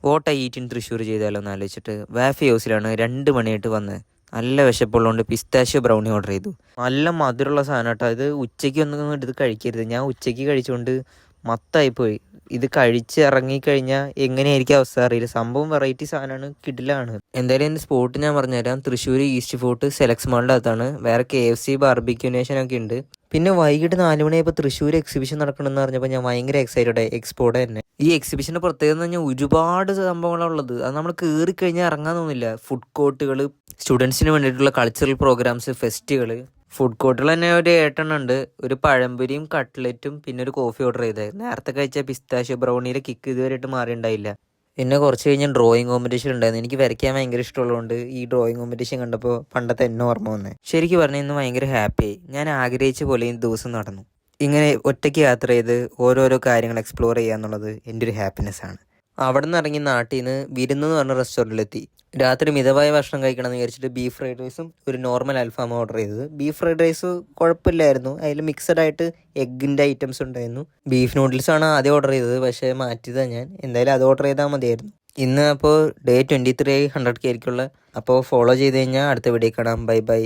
What I eat in Thrissur ചെയ്താലോ എന്ന് ആലോചിച്ചിട്ട് വാഫി ഹൗസിലാണ് 2 മണിയായിട്ട് വന്നത്. നല്ല വിശപ്പുള്ളതുകൊണ്ട് പിസ്താഷ്യോ ബ്രൗണി ഓർഡർ ചെയ്തു. നല്ല മധുരമുള്ള സാധനം കേട്ടോ. ഇത് ഉച്ചയ്ക്ക് ഒന്നും എടുത്ത് കഴിക്കരുത്. ഞാൻ ഉച്ചയ്ക്ക് കഴിച്ചുകൊണ്ട് മത്തായിപ്പോയി. ഇത് കഴിച്ച് ഇറങ്ങിക്കഴിഞ്ഞാൽ എങ്ങനെയായിരിക്കും അവസ്ഥ അറിയില്ല. സംഭവം വെറൈറ്റി സാധനമാണ്, കിടിലാണ്. എന്തായാലും എൻ്റെ സ്പോട്ട് ഞാൻ പറഞ്ഞുതരാം. തൃശ്ശൂർ ഈസ്റ്റ് ഫോർട്ട് സെലക്സ് മാളിൻ്റെ അകത്താണ്. വേറെ KFC ബാർബിക്യൂ നേഷൻ ഒക്കെ ഉണ്ട്. പിന്നെ വൈകിട്ട് 4 മണിയായപ്പോൾ തൃശ്ശൂർ എക്സിബിഷൻ നടക്കണമെന്ന് പറഞ്ഞപ്പോൾ ഞാൻ ഭയങ്കര എക്സൈറ്റഡ്. എക്സ്പോടെ തന്നെ. ഈ എക്സിബിഷൻ്റെ പ്രത്യേകത എന്ന് പറഞ്ഞാൽ ഒരുപാട് സംഭവങ്ങളുള്ളത്. അത് നമ്മൾ കയറി കഴിഞ്ഞാൽ ഇറങ്ങാൻ തോന്നില്ല. ഫുഡ് കോർട്ടുകൾ, സ്റ്റുഡൻസിന് വേണ്ടിയിട്ടുള്ള കൾച്ചറൽ പ്രോഗ്രാംസ്, ഫെസ്റ്റുകൾ. ഫുഡ് കോർട്ടുകൾ തന്നെ ഒരു 8 ഉണ്ട്. ഒരു പഴംപൊരിയും കട്ട്ലറ്റും പിന്നെ ഒരു കോഫി ഓർഡർ ചെയ്തത്. നേരത്തെ കഴിച്ച പിസ്താഷ്യോ ബ്രൗണിയിലെ കിക്ക് ഇതുവരെയായിട്ട് മാറിയിട്ടുണ്ടായില്ല. പിന്നെ കുറച്ച് കഴിഞ്ഞ് ഡ്രോയിങ് കോമ്പറ്റീഷൻ ഉണ്ടായിരുന്നു. എനിക്ക് വരയ്ക്കാൻ ഭയങ്കര ഇഷ്ടമുള്ളതുകൊണ്ട് ഈ ഡ്രോയിങ് കോമ്പറ്റീഷൻ കണ്ടപ്പോൾ പണ്ടത്തെ എന്നെ ഓർമ്മ വന്നേ. ശരിക്കും പറഞ്ഞാൽ ഇന്ന് ഭയങ്കര ഹാപ്പിയായി. ഞാൻ ആഗ്രഹിച്ച പോലെ ഈ ദിവസം നടന്നു. ഇങ്ങനെ ഒറ്റയ്ക്ക് യാത്ര ചെയ്ത് ഓരോരോ കാര്യങ്ങൾ എക്സ്പ്ലോർ ചെയ്യുക എന്നുള്ളത് എൻ്റെ ഒരു ഹാപ്പിനെസ് ആണ്. അവിടെ നിന്ന് ഇറങ്ങി നാട്ടിൽ നിന്ന് വിരുന്ന് എന്ന് പറഞ്ഞ റെസ്റ്റോറൻറ്റിലെത്തി. രാത്രി മിതമായ ഭക്ഷണം കഴിക്കണമെന്ന് വിചാരിച്ചിട്ട് ബീഫ് ഫ്രൈഡ് റൈസും ഒരു നോർമൽ അൽഫാമും ഓർഡർ ചെയ്തത്. ബീഫ് ഫ്രൈഡ് റൈസ് കുഴപ്പമില്ലായിരുന്നു. അതിൽ മിക്സഡ് ആയിട്ട് എഗ്ഗിൻ്റെ ഐറ്റംസ് ഉണ്ടായിരുന്നു. ബീഫ് നൂഡിൽസാണ് ആദ്യം ഓർഡർ ചെയ്തത്, പക്ഷേ മാറ്റിയതാണ് ഞാൻ. എന്തായാലും അത് ഓർഡർ ചെയ്താൽ മതിയായിരുന്നു. ഇന്ന് അപ്പോൾ Day 23 100K ആയിരിക്കുള്ള. അപ്പോൾ ഫോളോ ചെയ്ത് കഴിഞ്ഞാൽ അടുത്ത വീഡിയോ കാണാം. Bye bye.